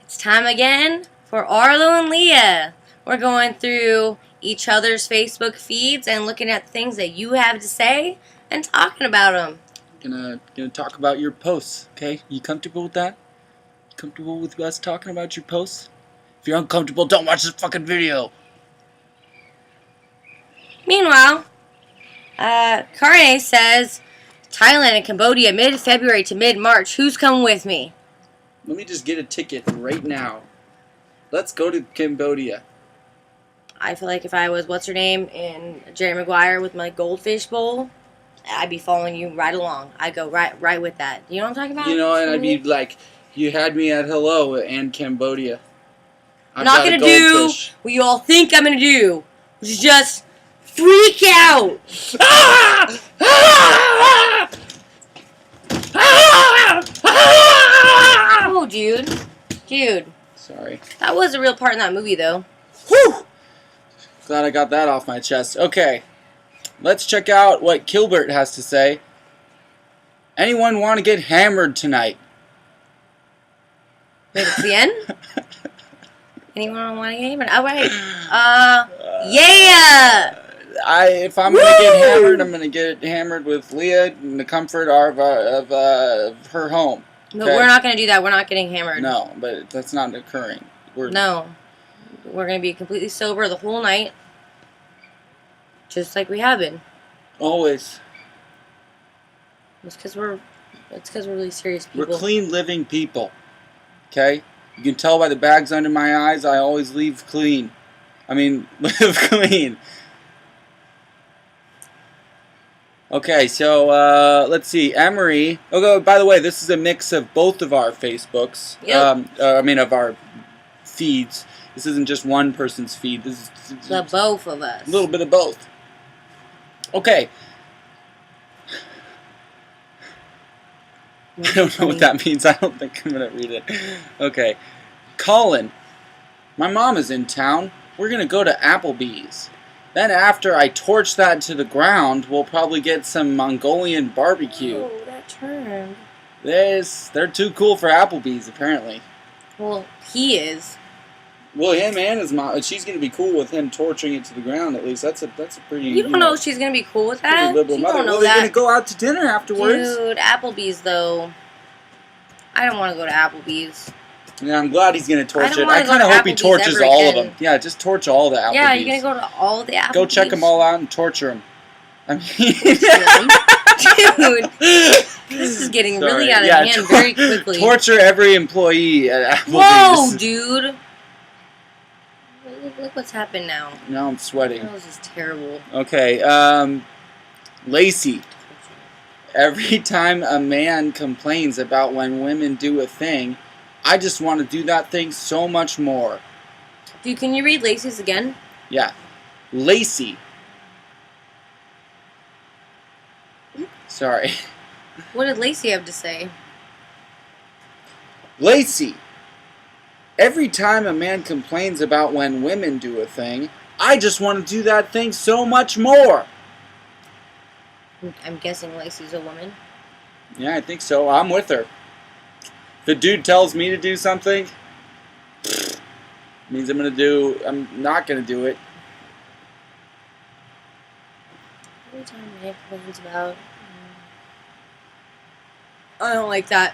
It's time again for Arlo and Leah. We're going through each other's Facebook feeds and looking at things that you have to say and talking about them. Gonna talk about your posts, okay? You comfortable with that? Comfortable with us talking about your posts? If you're uncomfortable, don't watch this fucking video. Meanwhile, Karne says, Thailand and Cambodia mid-February to mid-March. Who's coming with me? Let me just get a ticket right now. Let's go to Cambodia. I feel like if I was, what's her name, in Jerry Maguire with my goldfish bowl, I'd be following you right along. I'd go right with that. You know what I'm talking about? You know, and I'd be like, you had me at hello and Cambodia. I'm not going to do what you all think I'm going to do, which is just freak out. Oh, dude. Sorry. That was a real part in that movie, though. Whew! Glad I got that off my chest. Okay. Let's check out what Kilbert has to say. Anyone want to get hammered tonight? Wait, it's the end? Anyone want to get hammered? All right. Yeah! If I'm going to get hammered, I'm going to get hammered with Leah in the comfort of her home. Okay? No, we're not going to do that. We're not getting hammered. No, but that's not occurring. No. We're going to be completely sober the whole night. Just like we have been. Always. It's because we're really serious people. We're clean living people. Okay? You can tell by the bags under my eyes, I always live clean. Live clean. Okay, so let's see. Emery. Oh, by the way, this is a mix of both of our Facebooks. Yep. Of our feeds. This isn't just one person's feed. This is the both of us. A little bit of both. Okay. I don't know what that means. I don't think I'm going to read it. Okay. Colin. My mom is in town. We're going to go to Applebee's. Then after I torch that to the ground, we'll probably get some Mongolian barbecue. Oh, that turned. They're too cool for Applebee's, apparently. Well, he is. Well, him and his mom, she's going to be cool with him torching it to the ground, at least. That's a pretty... You don't know if she's going to be cool with that? Liberal mother. Don't know well, they're going to go out to dinner afterwards. Dude, Applebee's, though. I don't want to go to Applebee's. Yeah, I'm glad he's going to torch it. I kind of hope he torches all of them. Yeah, just torch all the Applebee's. Yeah, you're going to go to all the Applebee's? Go check them all out and torture them. Dude, this is getting really out of hand very quickly. Torture every employee at Applebee's. Whoa, dude. Look what's happened now. Now I'm sweating. This is terrible. Okay, Lacey. Every time a man complains about when women do a thing, I just want to do that thing so much more. Dude, can you read Lacey's again? Yeah. Lacey. Sorry. What did Lacey have to say? Lacey. Every time a man complains about when women do a thing, I just want to do that thing so much more. I'm guessing Lacey's a woman. Yeah, I think so. I'm with her. If a dude tells me to do something, means I'm not going to do it. Every time a man complains about... I don't like that.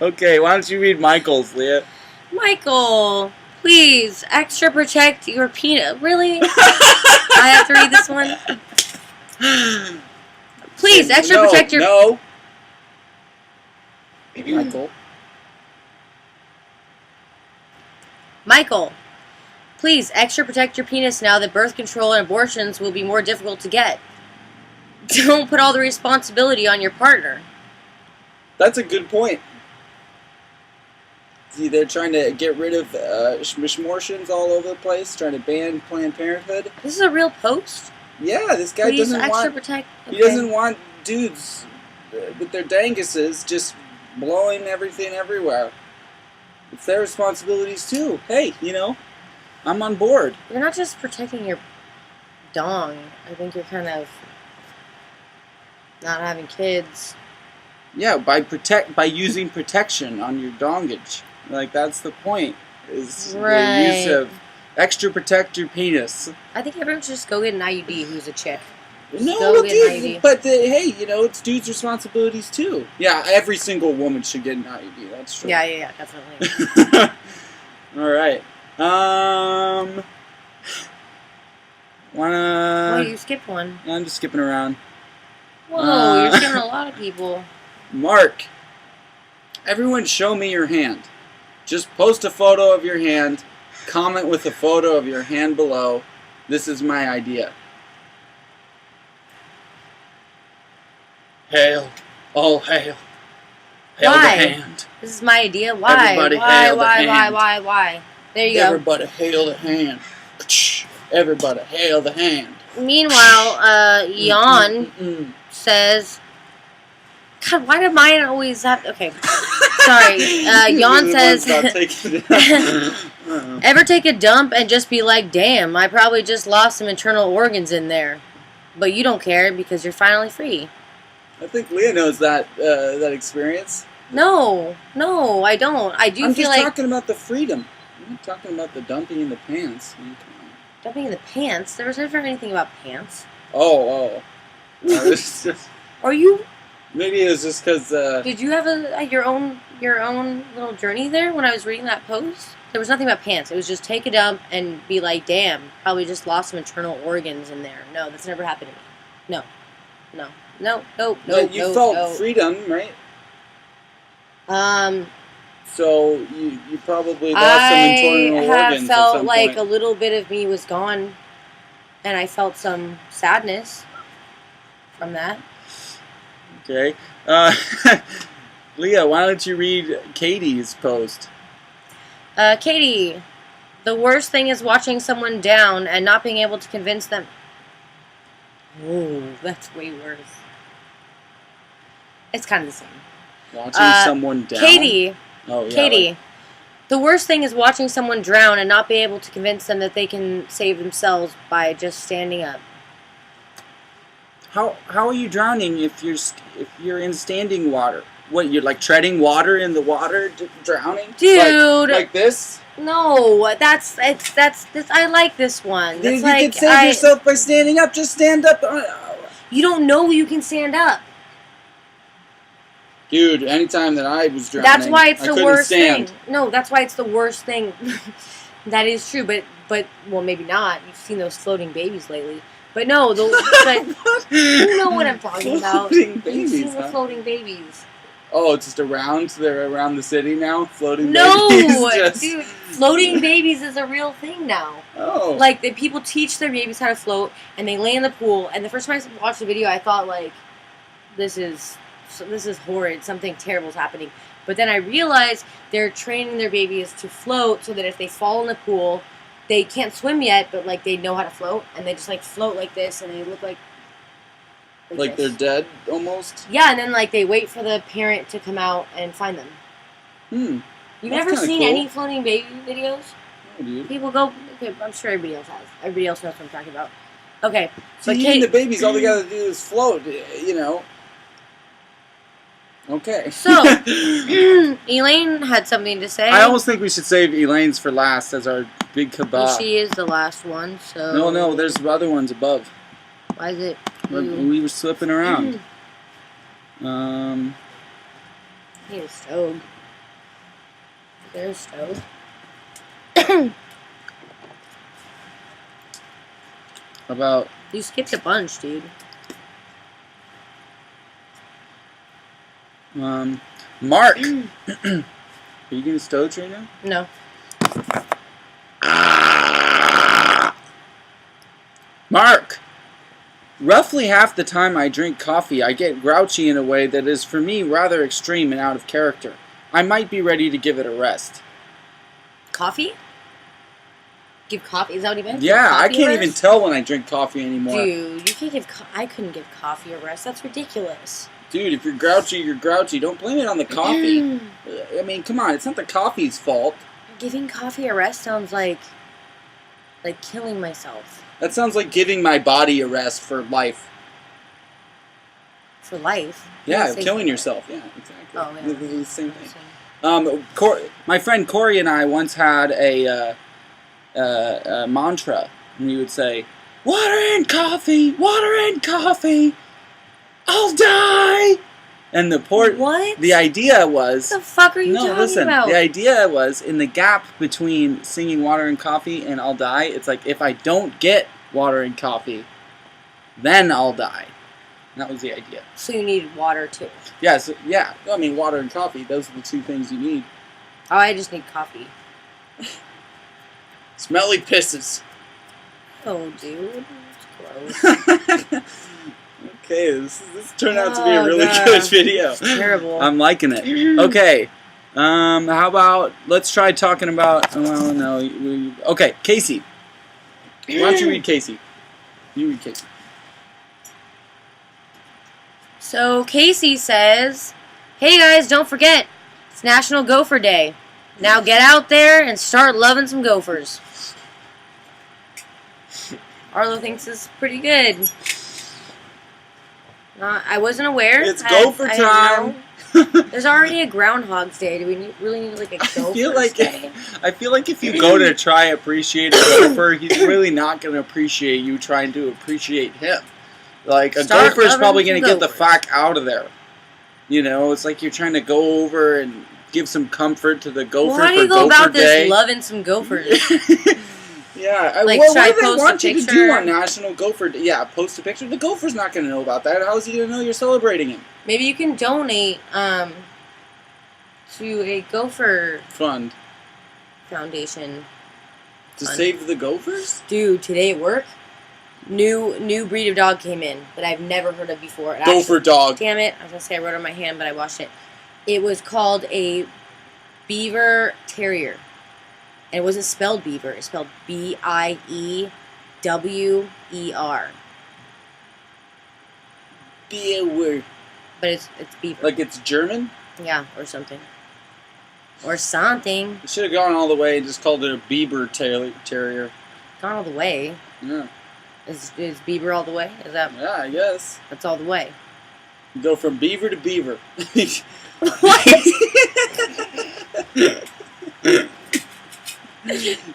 Okay, why don't you read Michael's, Leah? Michael, please, extra protect your peanut. Really? I have to read this one? Please, extra protect your... No. Michael. Michael, please, extra protect your penis now that birth control and abortions will be more difficult to get. Don't put all the responsibility on your partner. That's a good point. See, they're trying to get rid of schmortions all over the place, trying to ban Planned Parenthood. This is a real post? Yeah, this guy Please doesn't want... protect... Okay. He doesn't want dudes with their danguses just blowing everything everywhere. It's their responsibilities too. Hey, I'm on board. You're not just protecting your dong. I think you're kind of not having kids. Yeah, by using protection on your dongage. Like, that's the point. Is the use of extra protect your penis. I think everyone should just go get an IUD who's a chick. No, dude, but hey, it's dudes' responsibilities too. Yeah, every single woman should get an IUD. That's true. Yeah, definitely. All right. Well, you skipped one. I'm just skipping around. Whoa, you're skipping a lot of people. Mark, everyone show me your hand. Just post a photo of your hand. Comment with a photo of your hand below. This is my idea. Hail. All hail. Hail the hand. This is my idea. Why? Everybody hail the hand. Why? There you Everybody hail the hand. Everybody hail the hand. Meanwhile, Jan says... God, why do mine always have... Okay. Sorry. Jan says... Ever take a dump and just be like, damn, I probably just lost some internal organs in there. But you don't care because you're finally free. I think Leah knows that experience. No, I don't. I'm just talking about the freedom. I'm not talking about the dumping in the pants. Dumping in the pants? There was never anything about pants. Oh. It's just... Are you... Maybe it was just because... Did you have your own little journey there when I was reading that post? There was nothing about pants. It was just take a dump and be like, damn, probably just lost some internal organs in there. No, that's never happened to me. No. You felt freedom, right? So you probably lost some internal organs. I have felt like a little bit of me was gone, and I felt some sadness from that. Okay. Leah, why don't you read Katie's post? Katie, the worst thing is watching someone down and not being able to convince them. Oh, that's way worse. It's kind of the same. Watching someone down? Katie. Oh, yeah. Katie. The worst thing is watching someone drown and not be able to convince them that they can save themselves by just standing up. How are you drowning if you're in standing water? What, you're like treading water in the water, drowning? Dude. Like this? No, that's I like this one. You can save yourself by standing up. Just stand up. You don't know you can stand up. Dude, anytime that I was drowning, that's why it's the worst stand. thing. No, that's why it's the worst thing. That is true, but well, maybe not. You've seen those floating babies lately. But no, you know what I'm talking about. Floating babies, You've seen the floating babies. Oh, it's just around? They're around the city now? Floating babies? No! Dude, floating babies is a real thing now. Oh. Like, people teach their babies how to float, and they lay in the pool, and the first time I watched the video, I thought, like, this is horrid. Something terrible is happening. But then I realized they're training their babies to float so that if they fall in the pool, they can't swim yet, but, like, they know how to float, and they just, like, float like this, and they look like they're dead, almost? Yeah, and then, like, they wait for the parent to come out and find them. You've never seen any floating baby videos? No, dude. People go... Okay, I'm sure everybody else has. Everybody else knows what I'm talking about. Okay. So even the babies, all they gotta do is float, you know. Okay. So, Elaine had something to say. I almost think we should save Elaine's for last as our big kebab. Well, she is the last one, so... No, there's other ones above. Why is it... We were slipping around. I need a stove. Is there a stove? About... You skipped a bunch, dude. Mark! Are you getting stoves right now? No. Mark! Roughly half the time I drink coffee, I get grouchy in a way that is, for me, rather extreme and out of character. I might be ready to give it a rest. Coffee? Give coffee? Is that what you meant? Yeah, I can't even tell when I drink coffee anymore. Dude, you can't give... I couldn't give coffee a rest. That's ridiculous. Dude, if you're grouchy, you're grouchy. Don't blame it on the coffee. I mean, come on. It's not the coffee's fault. Giving coffee a rest sounds like killing myself. That sounds like giving my body a rest for life. for life. Yeah, Safe killing for yourself. Yeah, exactly. Oh, yeah. This is the same thing. My friend Corey and I once had a mantra, and we would say, "Water and coffee, water and coffee, I'll die." And What? the idea was, What the fuck are you no, talking listen, about? the idea was in the gap between singing water and coffee and I'll die, it's like if I don't get water and coffee, then I'll die. And that was the idea. So you need water too. Yeah, yeah. I mean, water and coffee, those are the two things you need. Oh, I just need coffee. Smelly pisses. Oh, dude. It's gross. Okay, this turned out to be a really good video. It's terrible. I'm liking it. Okay. How about, let's try talking about, well, no. Okay, Casey. Why don't you read Casey? You read Casey. So Casey says, "Hey guys, don't forget, it's National Gopher Day. Now get out there and start loving some gophers." Arlo thinks it's pretty good. I wasn't aware. It's gopher time. There's already a Groundhog's Day. Do we really need like a Gopher's Day? I feel like if you go to try appreciate a gopher, he's really not going to appreciate you trying to appreciate him. Like, a gopher is probably going to get the fuck out of there. You know, it's like you're trying to go over and give some comfort to the gopher for Gopher Day. Well, how do you go about this loving some gophers? Yeah, like, well, should I what do they post want a you to picture? do on National Gopher Day? Yeah, post a picture. The gopher's not going to know about that. How is he going to know you're celebrating him? Maybe you can donate to a gopher Fund. foundation. To save the gophers? Dude, today at work, new breed of dog came in that I've never heard of before. Gopher dog. Damn it. I was going to say I wrote it on my hand, but I washed it. It was called a beaver terrier. And it wasn't spelled beaver. It's spelled B-I-E-W-E-R. Beaver. But it's beaver. Like it's German? Yeah, or something. Or something. You should have gone all the way and just called it a Bieber terrier. Gone all the way. Yeah. Is Bieber all the way? Is that? Yeah, I guess. That's all the way. You go from beaver to beaver. What?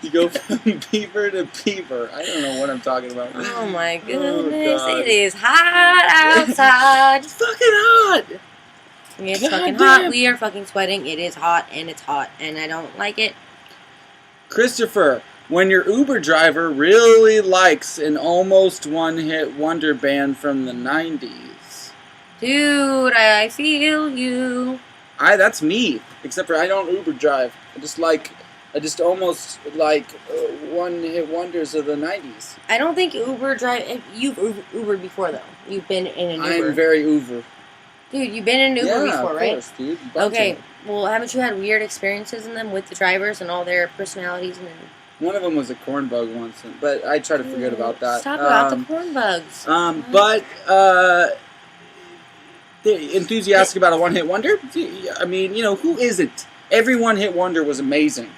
You go from beaver to beaver. I don't know what I'm talking about. Oh my goodness. God. It is hot outside. It's fucking hot. It's God fucking damn. hot. We are fucking sweating. It is hot and it's hot and I don't like it. Christopher, when your Uber driver really likes an almost one-hit wonder band from the 90s. Dude, I feel you. That's me. Except for I don't Uber drive. I just almost like one-hit wonders of the 90s. I don't think Uber drive. You've Ubered before though. You've been in an Uber. I'm very Uber. Dude, you've been in an Uber before, right? Course, dude. Okay. Well, haven't you had weird experiences in them with the drivers and all their personalities and? One of them was a corn bug once, but I try to forget about that. Stop about the corn bugs. But enthusiastic about a one-hit wonder. I mean, you know, who isn't? Every one-hit wonder was amazing.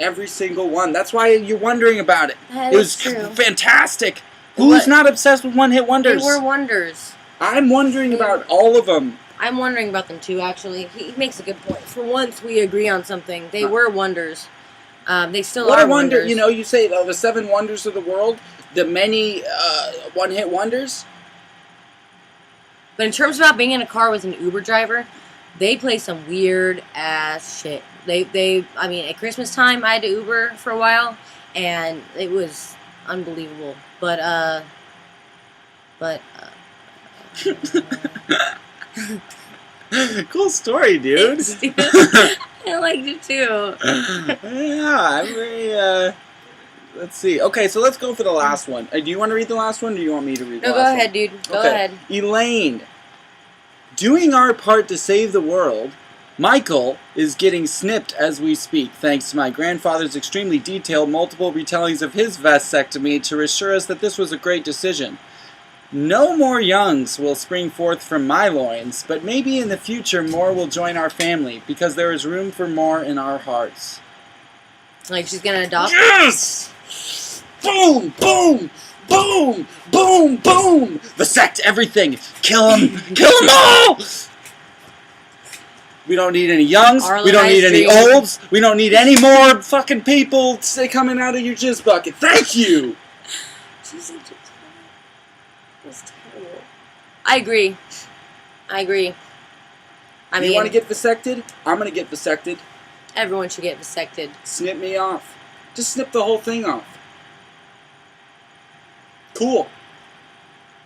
Every single one. That's why you're wondering about it. That It was is true. fantastic. Who's not obsessed with one-hit wonders? They were wonders. I'm wondering about all of them. I'm wondering about them too, actually. He makes a good point. For once, we agree on something. They were wonders. They still What are a wonder. wonders. You know, you say the 7 wonders of the world, the many one-hit wonders. But in terms about being in a car with an Uber driver, they play some weird ass shit. I mean, at Christmas time, I had to Uber for a while, and it was unbelievable. But Cool story, dude. I liked it too. Yeah, I'm very, let's see. Okay, so let's go for the last one. Do you want to read the last one, or do you want me to read the No, last go one? ahead, dude. Go ahead. Elaine. Doing our part to save the world, Michael is getting snipped as we speak, thanks to my grandfather's extremely detailed multiple retellings of his vasectomy to assure us that this was a great decision. No more youngs will spring forth from my loins, but maybe in the future more will join our family, because there is room for more in our hearts. Like she's gonna adopt? Yes! Boom! Boom! boom, boom, boom. Vasect everything. Kill them all. We don't need any youngs. Arlo We don't need any dreams. olds. We don't need any more fucking people coming out of your jizz bucket. Thank you. I agree. I mean, you want to get vasected? I'm going to get vasected. Everyone should get vasected. Snip me off. Just snip the whole thing off. Cool.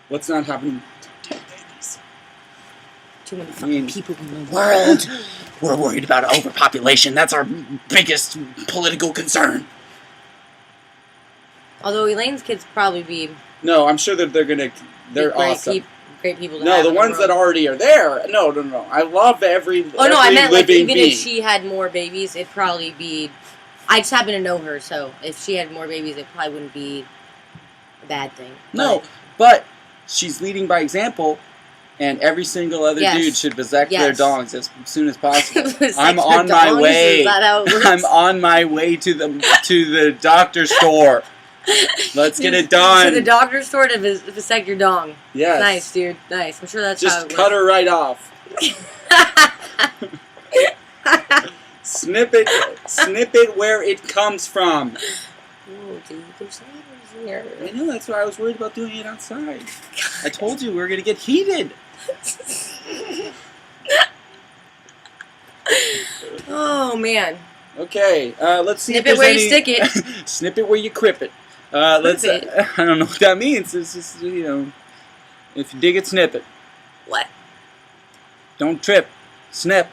What's not happening? 10 babies. Too many fucking people in the world. We're worried about overpopulation. That's our biggest political concern. Although Elaine's kids probably be... No, I'm sure that they're great awesome. Great people to No, have the in ones world. that already are there. No. I love every Oh, no, I meant, like, living even being. if she had more babies, it'd probably be... I just happen to know her, so if she had more babies, it probably wouldn't be a bad thing. No, but she's leading by example, and every single other dude should vasect their dongs as soon as possible. I'm on my way. Is that how it works? I'm on my way to the doctor store. Let's get it done. To the doctor store to vasect your dong. Yes. Nice, dude. Nice. I'm sure that's how it Just works. cut her right off. Snip it where it comes from. Oh, dude, there's something here. I know, that's why I was worried about doing it outside. I told you we were going to get heated. Oh, man. Okay, let's see Snip if it where there's you stick it. Snip it where you crip it. Let's. it. I don't know what that means. It's just, if you dig it, snip it. What? Don't trip. Snip.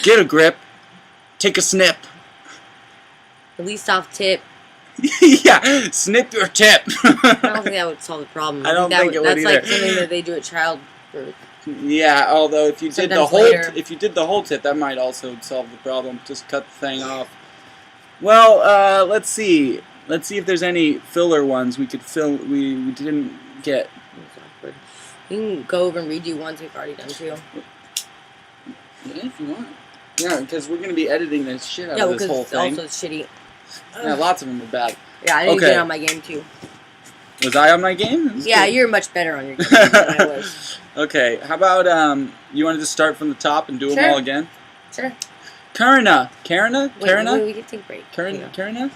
Get a grip. Take a snip. At least off tip. Yeah, snip your tip. I don't think that would solve the problem. I don't think it would That's either. like something that they do at childbirth. Yeah, although if you did Sometimes the whole tip, that might also solve the problem. Just cut the thing off. Well, let's see. Let's see if there's any filler ones we could fill. We didn't get. That's awkward. You can go over and redo ones we've already done too. Yeah, if you want. Yeah, because we're gonna be editing the shit out of this whole thing. Also it's shitty. Yeah, lots of them are bad. Yeah, I need to get on my game too. Was I on my game? Yeah, good. You're much better on your game than I was. Okay, how about you want to just start from the top and do them all again? Sure. Karina, Wait, we can take a break. Karina.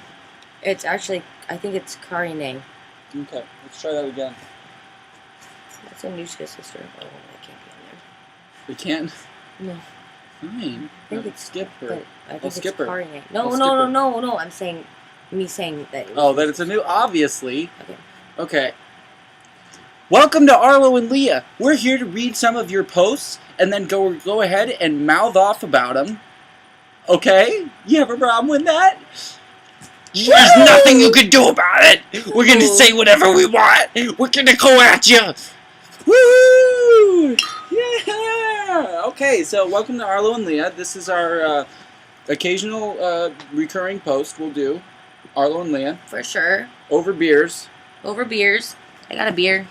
It's actually, I think it's Karine. Okay, let's try that again. That's Anushka's sister. Oh, that can't be on there. We can't. No. Fine. I think it's skip her. But I think it's skip her. Karine. I'll skip her. No. I'm saying, saying that. That it's a new, obviously. Okay. Okay. Welcome to Arlo and Leah. We're here to read some of your posts and then go ahead and mouth off about them. Okay? You have a problem with that? There's nothing you can do about it. We're gonna say whatever we want. We're gonna go at you. Woo! Yeah! Okay, so welcome to Arlo and Leah. This is our occasional recurring post we'll do. Arlo and Leah. For sure. Over beers. Over beers. I got a beer.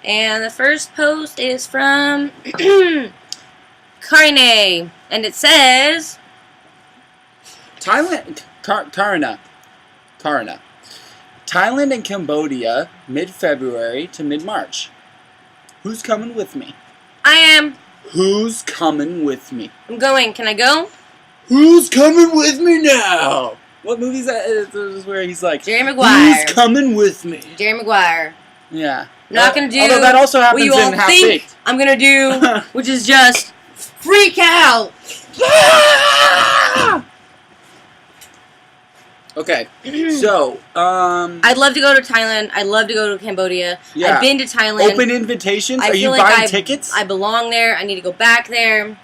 And the first post is from Karine. And it says... Karina. Thailand and Cambodia, mid-February to mid-March. Who's coming with me? I am. Who's coming with me? I'm going. Can I go? Who's coming with me now? What movie is that? This is where he's like, Jerry Maguire. Who's coming with me? Jerry Maguire. Yeah. Not gonna do. Although that also happens what you all in Half think Baked. I'm gonna do, which is just freak out. Okay, so I'd love to go to Thailand. I'd love to go to Cambodia. Yeah. I've been to Thailand. Open invitations. I Are you feel like buying tickets? I belong there. I need to go back there.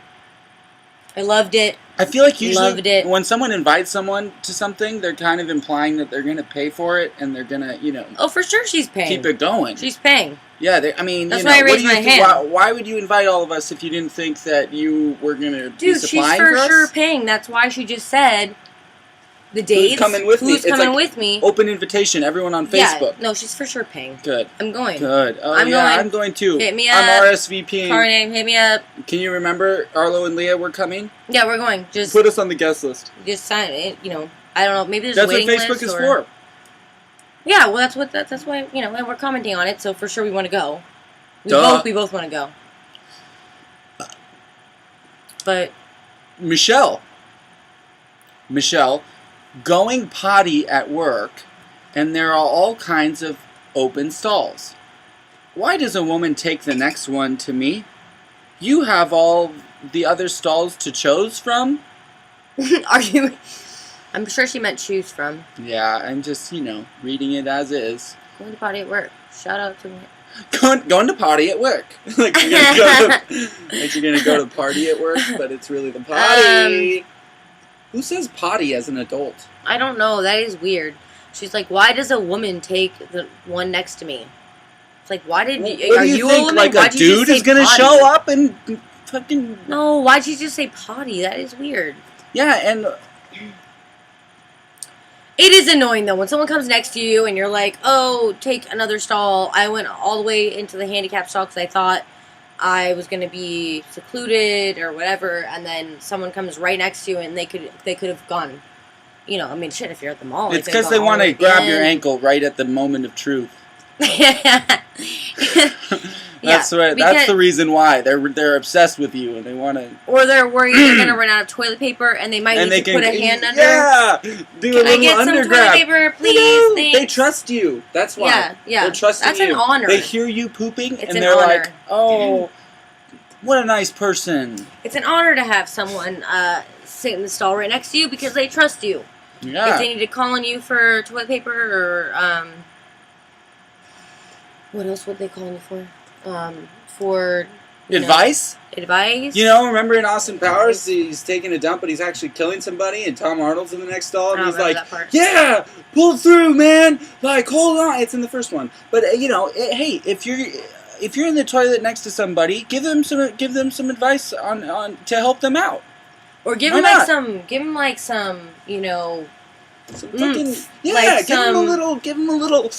I loved it. I feel like usually Loved it. when someone invites someone to something, they're kind of implying that they're going to pay for it and they're going to, Oh, for sure she's paying. keep it going. She's paying. Yeah, I mean, That's why I what raised do you my think- hand. Why would you invite all of us if you didn't think that you were going to be Dude, she's supplying for for us? sure paying. That's why she just said, The dates? Who's coming with me? Who's It's coming like with me? Open invitation, everyone on Yeah, Facebook. no, she's for sure paying. Good. I'm going. Good. Oh, I'm yeah, going. I'm going too. Hit me I'm up. RSVPing. Car name, hit me up. Can you remember Arlo and Leah were coming? Yeah, we're going. Just put us on the guest list. Just sign it. You know, I don't know. Maybe there's That's a what waiting Facebook list is or... for. Yeah, well, that's why, you know, and we're commenting on it, so for sure we want to go. We both want to go. But Michelle, going potty at work, and there are all kinds of open stalls. Why does a woman take the next one to me? You have all the other stalls to choose from? are you... I'm sure she meant choose from. Yeah, I'm just, reading it as is. Going to potty at work. Shout out to me. Going to potty at work. like you're gonna go to party at work, but it's really the potty. Who says potty as an adult? I don't know. That is weird. She's like, why does a woman take the one next to me? It's like, why did you... Are you think, a woman? Like why'd a dude is gonna potty? show up and fucking... No, why'd you just say potty? That is weird. Yeah, and... It is annoying, though, when someone comes next to you and you're like, oh, take another stall. I went all the way into the handicap stall because I thought I was going to be secluded or whatever, and then someone comes right next to you and they could have gone, I mean, shit, if you're at the mall. It's because they want to grab your ankle right at the moment of truth. That's the reason why they're obsessed with you and they want to. Or they're worried they're gonna run out of toilet paper and they might need to put a hand under. Yeah, Can I get some toilet paper, please? Thanks. They trust you. That's why. Yeah. They're trusting That's you. an honor. They hear you pooping It's and an they're honor. like, "Oh, what a nice person." It's an honor to have someone sit in the stall right next to you because they trust you. Yeah. If they need to call on you for toilet paper or what else would they call you for? For advice? Advice? Remember in Austin Powers, he's taking a dump, but he's actually killing somebody, and Tom Arnold's in the next stall, and he's like, "Yeah, pull through, man! Like, hold on." It's in the first one, but hey, if you're in the toilet next to somebody, give them some advice on to help them out, or give them some some fucking, like give them a little.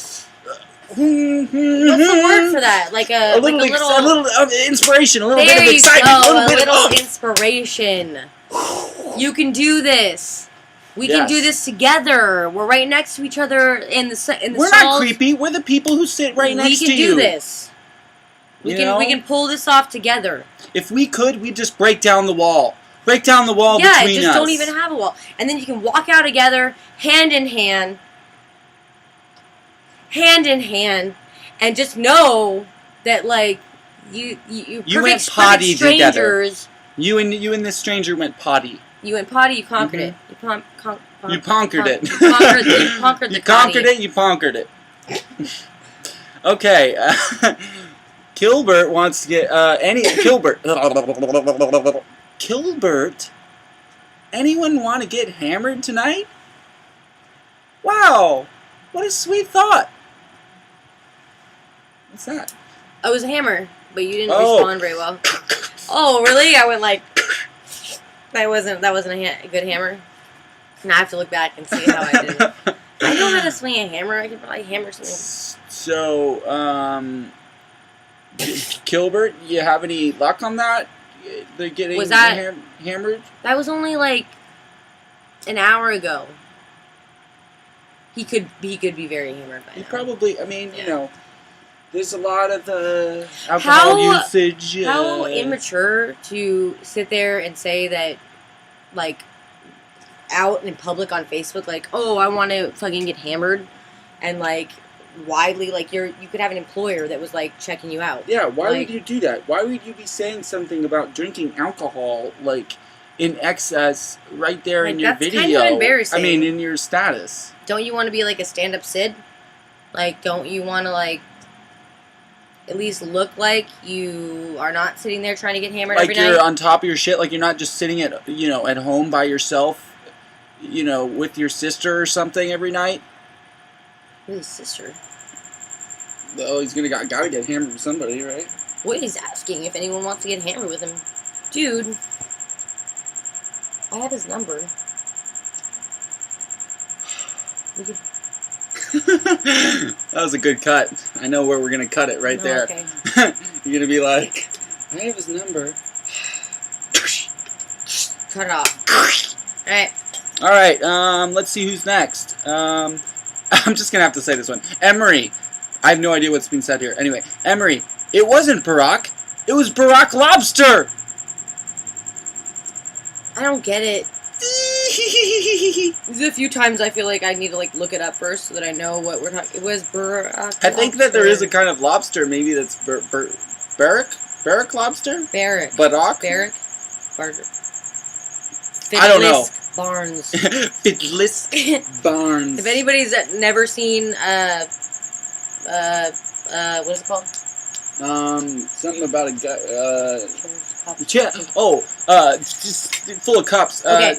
What's the word for that? A little inspiration, a little there bit of excitement, a little inspiration. You can do this. We can do this together. We're right next to each other in the We're stalls. not creepy. We're the people who sit right next to you. We can do this. We can pull this off together. If we could, we'd just break down the wall. Break down the wall between us. Yeah, just don't even have a wall. And then you can walk out together, hand in hand, and just know that you went potty together. You and this stranger went potty. You went potty. You conquered it. You conquered it. You conquered it. You conquered it. Okay. Kilbert wants to get Kilbert. Anyone want to get hammered tonight? Wow, what a sweet thought. What's that? I was a hammer, but you didn't respond very well. Oh, really? I went that wasn't a good hammer. Now I have to look back and see how I did it. I know how to swing a hammer. I can probably hammer something. So, Kilbert, you have any luck on that? They're getting hammered? That was only an hour ago. He could be very hammered by now. Probably, there's a lot of alcohol usage. How immature to sit there and say that, out in public on Facebook, oh, I want to fucking get hammered, and widely, you could have an employer that was checking you out. Yeah, why would you do that? Why would you be saying something about drinking alcohol in excess right there in your video? That's kind of embarrassing. In your status. Don't you want to be a stand-up Sid? Don't you want to at least look like you are not sitting there trying to get hammered every night? You're on top of your shit, you're not just sitting at home by yourself, with your sister or something every night? With his sister? Well, he's gotta get hammered with somebody, right? What he's asking if anyone wants to get hammered with him. Dude, I have his number. That was a good cut. I know where we're gonna cut it right there. Okay. You're gonna be like, I have his number. Cut it off. Alright. Alright, let's see who's next. I'm just gonna have to say this one. Emery. I have no idea what's being said here. Anyway, Emery. It wasn't Barack. It was Barack Lobster. I don't get it. There's a few times I feel like I need to like look it up first so that I know what we're talking. It was Barack. I think that there is a kind of lobster, maybe that's Barrack lobster? Barrack. Barack? Barrack. Barger. I don't know. Barnes. Fiddlisk Barnes. If anybody's never seen what is it called? Something about a guy. Just full of cups. Okay.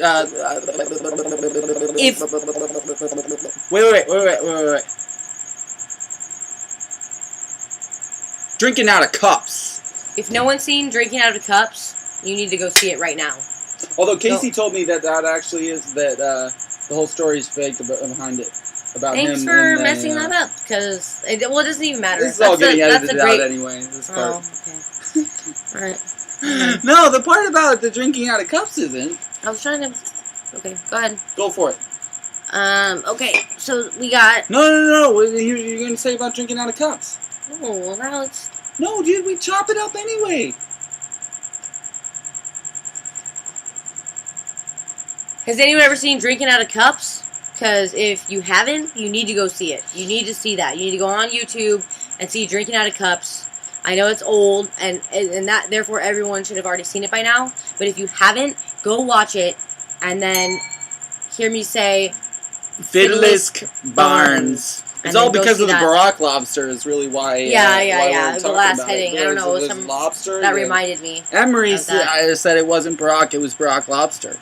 If Wait. Drinking out of cups. If no one's seen Drinking Out of Cups, you need to go see it right now. Although Casey told me that actually is that the whole story is fake behind it. About Thanks him for and, messing that up, because it doesn't even matter. This is all getting edited out anyway. This part. Oh, okay. Alright. No, the part about the drinking out of cups isn't. I was trying to... Okay, go ahead. Go for it. Okay, so we got... No. What are you going to say about drinking out of cups? Oh, well, now it's... No, dude, we chop it up anyway. Has anyone ever seen Drinking Out of Cups? Because if you haven't, you need to go see it. You need to see that. You need to go on YouTube and see Drinking Out of Cups. I know it's old, and that therefore everyone should have already seen it by now. But if you haven't, go watch it, and then hear me say... Fiddlisk Barnes. It's all because of the Barack lobster is really why... Yeah. The last heading. I don't know. It was some lobster. That reminded me. Emery said it wasn't Barack, it was Barack Lobster.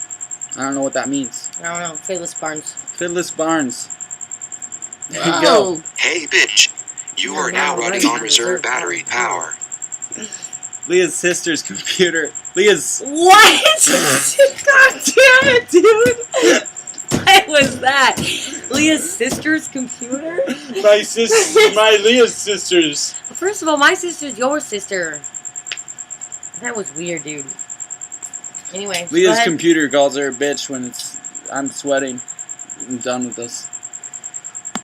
I don't know what that means. I don't know. Fiddlisk Barnes. Fiddlisk Barnes. There you Oh. go. Hey, bitch. You are now running on reserve battery power. Leah's sister's computer. Leah's... What? God damn it, dude! What was that? Leah's sister's computer? My Leah's sister's. First of all, my sister's your sister. That was weird, dude. Anyway. Leah's computer calls her a bitch when I'm sweating. I'm done with this.